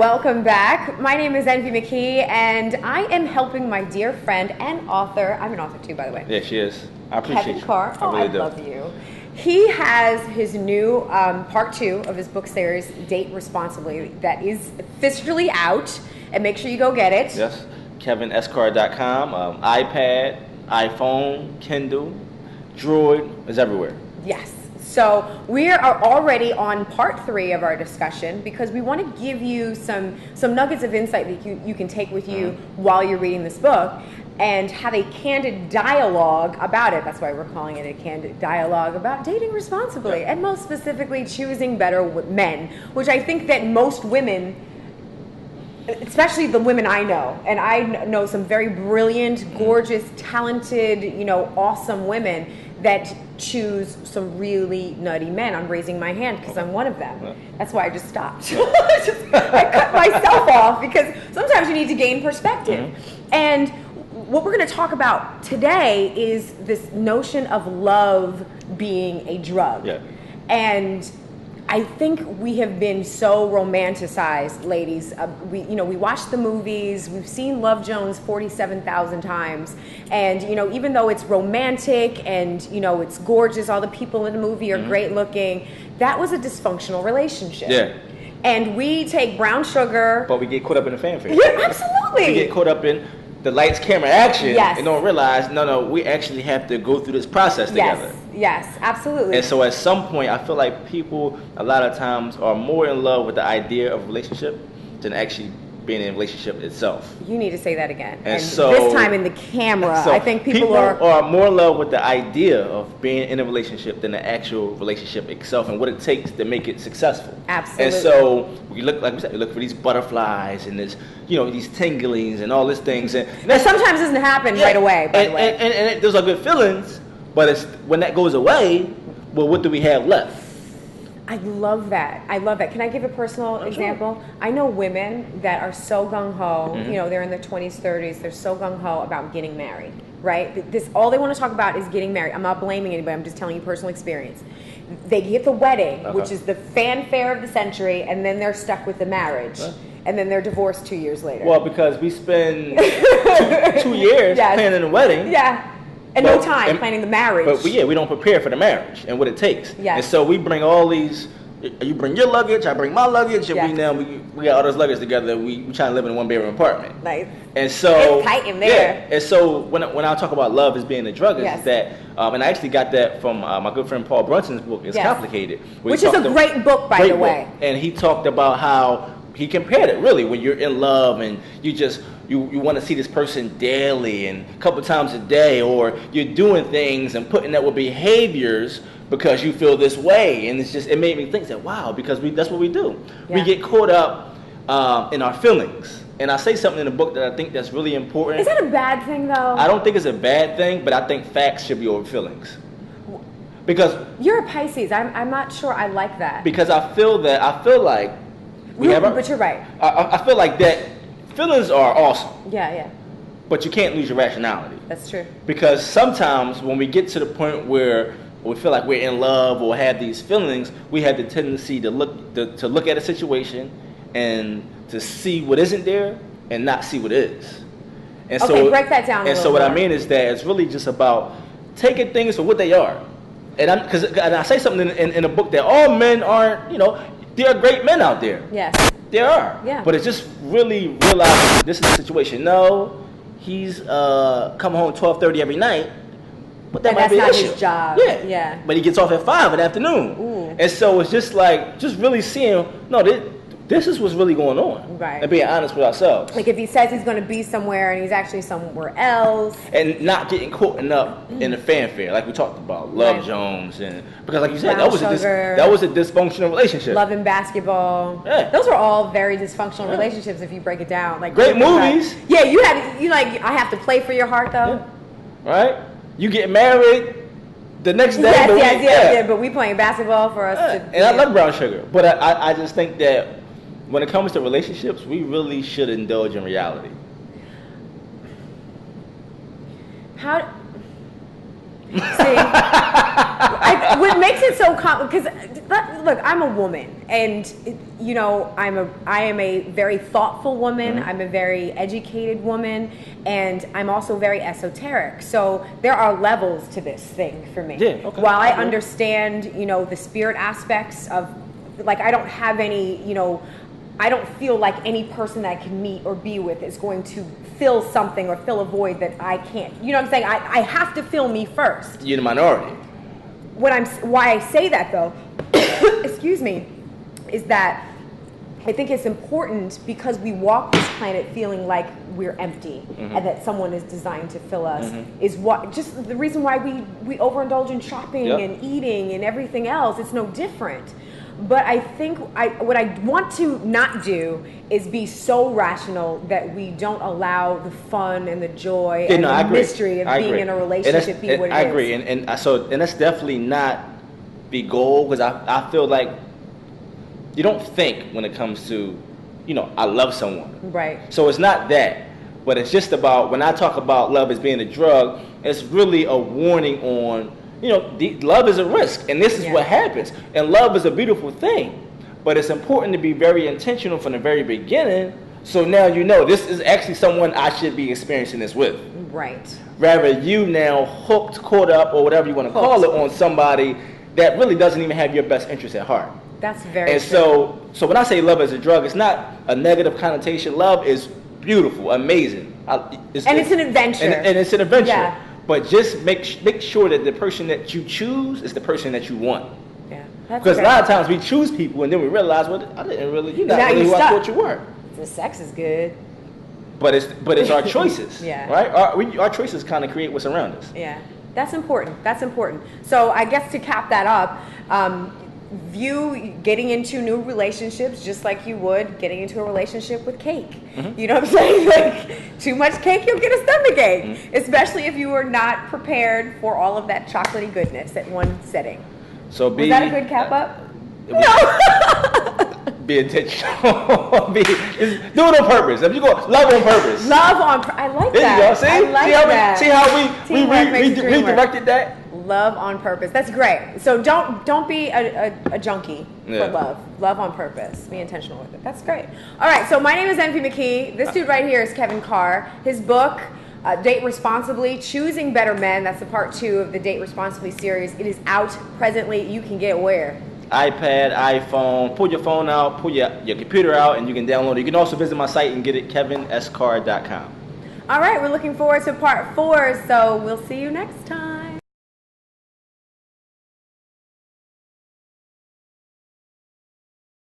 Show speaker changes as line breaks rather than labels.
welcome back. My name is Envy McKee, and I am helping my dear friend and author. I'm an author too, by the way.
Yeah, she is. I appreciate
Kevin
you.
Carr.
I really do.
love you. He has his new part 2 of his book series, Date Responsibly, that is officially out, and make sure you go get it.
Yes, KevinScarr.com, iPad, iPhone, Kindle, Droid, is everywhere.
Yes. So we are already on part 3 of our discussion because we want to give you some nuggets of insight that you can take with you while you're reading this book and have a candid dialogue about it. That's why we're calling it a candid dialogue about dating responsibly and most specifically choosing better men, which I think that most women, especially the women I know, and I know some very brilliant, gorgeous, talented, awesome women that choose some really nutty men. I'm raising my hand because I'm one of them. That's why I just stopped. I cut myself off because sometimes you need to gain perspective. And what we're going to talk about today is this notion of love being a drug.
Yeah.
And I think we have been so romanticized, ladies. We watch the movies. We've seen Love Jones 47,000 times, and even though it's romantic and it's gorgeous, all the people in the movie are great looking. That was a dysfunctional relationship.
Yeah.
And we take brown sugar.
But we get caught up in the fanfare.
Yeah, absolutely.
We get caught up in the lights, camera, action,
Yes.
and don't realize, no, we actually have to go through this process together.
Yes, absolutely.
And so at some point, I feel like people a lot of times are more in love with the idea of relationship than actually being in a relationship itself.
You need to say that again. And
so,
this time in the camera,
so
I think people are
more in love with the idea of being in a relationship than the actual relationship itself and what it takes to make it successful.
Absolutely.
And so we look, like we said, we look for these butterflies and this, these tinglings and all these things. And
that sometimes doesn't happen right away, by the way.
And those are good feelings, but it's when that goes away, well, what do we have left?
I love that. Can I give a personal example?
Sure.
I know women that are so gung-ho, they're in their 20s, 30s, they're so gung-ho about getting married, right? All they want to talk about is getting married. I'm not blaming anybody, I'm just telling you personal experience. They get the wedding, which is the fanfare of the century, and then they're stuck with the marriage. And then they're divorced 2 years later.
Well, because we spend 2 years planning the wedding.
Yeah. And no time planning the marriage.
But we don't prepare for the marriage and what it takes.
Yes.
And so we bring all these, you bring your luggage, I bring my luggage, and we got all this luggage together. We try to live in a 1-bedroom apartment.
Nice.
And so
it's tight in there.
Yeah. And so when I talk about love as being a drug, is that, and I actually got that from my good friend Paul Brunson's book, It's Complicated.
Which is a great book, by the way.
And he talked about how he compared it really when you're in love and you want to see this person daily and a couple times a day, or you're doing things and putting up with behaviors because you feel this way, and it made me think that because that's what we do. We get caught up in our feelings. And I say something in the book that I think that's really important.
Is that a bad thing though?
I don't think it's a bad thing, but I think facts should be over feelings. Because
you're a Pisces. I'm not sure I like that.
Because I feel like
but you're right.
I feel like that feelings are awesome.
Yeah.
But you can't lose your rationality.
That's true.
Because sometimes when we get to the point where we feel like we're in love or have these feelings, we have the tendency to look at a situation and to see what isn't there and not see what is. And
break that down.
And so what I mean is that it's really just about taking things for what they are. And I say something in the book that all men aren't, there are great men out there.
Yes.
There are.
Yeah.
But it's just really realizing this is the situation. No, he's come home 12:30 every night, but that might be an issue.
That's not his job. Yeah.
But he gets off at 5 in the afternoon.
Ooh.
And so it's just really seeing, this is what's really going on.
Right.
And being honest with ourselves.
Like if he says he's going to be somewhere and he's actually somewhere else.
And not getting caught up in the fanfare, like we talked about, Love Jones, and because like you said, that was a dysfunctional relationship.
Love and basketball.
Yeah.
Those were all very dysfunctional relationships if you break it down. Like
great movies.
Yeah, I have to play for your heart though.
Yeah. Right? You get married the next day.
Yes, but we playing basketball for us to.
And I love brown sugar, but I just think that when it comes to relationships, we really should indulge in reality.
See, what makes it so because look, I'm a woman, and you know, I am a very thoughtful woman.
Mm-hmm.
I'm a very educated woman, and I'm also very esoteric. So there are levels to this thing for me.
Yeah, okay.
While I understand, you know, the spirit aspects of, like, I don't have any, you know, I don't feel like any person that I can meet or be with is going to fill something or fill a void that I can't. You know what I'm saying? I have to fill me first.
You're the minority.
Why I say that though, excuse me, is that I think it's important because we walk this planet feeling like we're empty,
mm-hmm.
and that someone is designed to fill us,
mm-hmm.
is what just the reason why we overindulge in shopping
yep.
and eating and everything else. It's no different. But I think what I want to not do is be so rational that we don't allow the fun and the joy and the mystery of being in a relationship be what it is.
I agree, and that's definitely not the goal, because I feel like you don't think when it comes to, you know, I love someone.
Right.
So it's not that, but it's just about, when I talk about love as being a drug, it's really a warning on, you know, love is a risk, and this is what happens. And love is a beautiful thing, but it's important to be very intentional from the very beginning. So now you know this is actually someone I should be experiencing this with. Right. Rather you now hooked, caught up, or whatever you want to call it, on somebody that really doesn't even have your best interest at heart.
That's very
and
true.
So when I say love as a drug, it's not a negative connotation. Love is beautiful, amazing. It's an adventure. And it's an adventure. Yeah. But just make sure that the person that you choose is the person that you want. Yeah. Because a lot of times we choose people and then we realize, well, I didn't really, you're not really who I thought you were.
The sex is good.
But it's our choices. Yeah. Right? Our choices kind of create what's around us.
Yeah. That's important. That's important. So I guess to cap that up, view getting into new relationships just like you would getting into a relationship with cake. Mm-hmm. You know what I'm saying? Like, too much cake, you'll get a stomachache, mm-hmm. especially if you are not prepared for all of that chocolatey goodness at one setting.
So
was that a good cap up? No.
Be intentional. Do it on purpose. If you go love on purpose.
I like that. There you go.
See?
I like that.
See how we redirected that?
Love on purpose. That's great. So don't be a junkie for love. Love on purpose. Be intentional with it. That's great. All right. So my name is MP McKee. This dude right here is Kevin Carr. His book, Date Responsibly, Choosing Better Men. That's the part 2 of the Date Responsibly series. It is out presently. You can get where?
iPad, iPhone. Pull your phone out. Pull your computer out, and you can download it. You can also visit my site and get it, kevinscarr.com.
All right. We're looking forward to part 4. So we'll see you next time.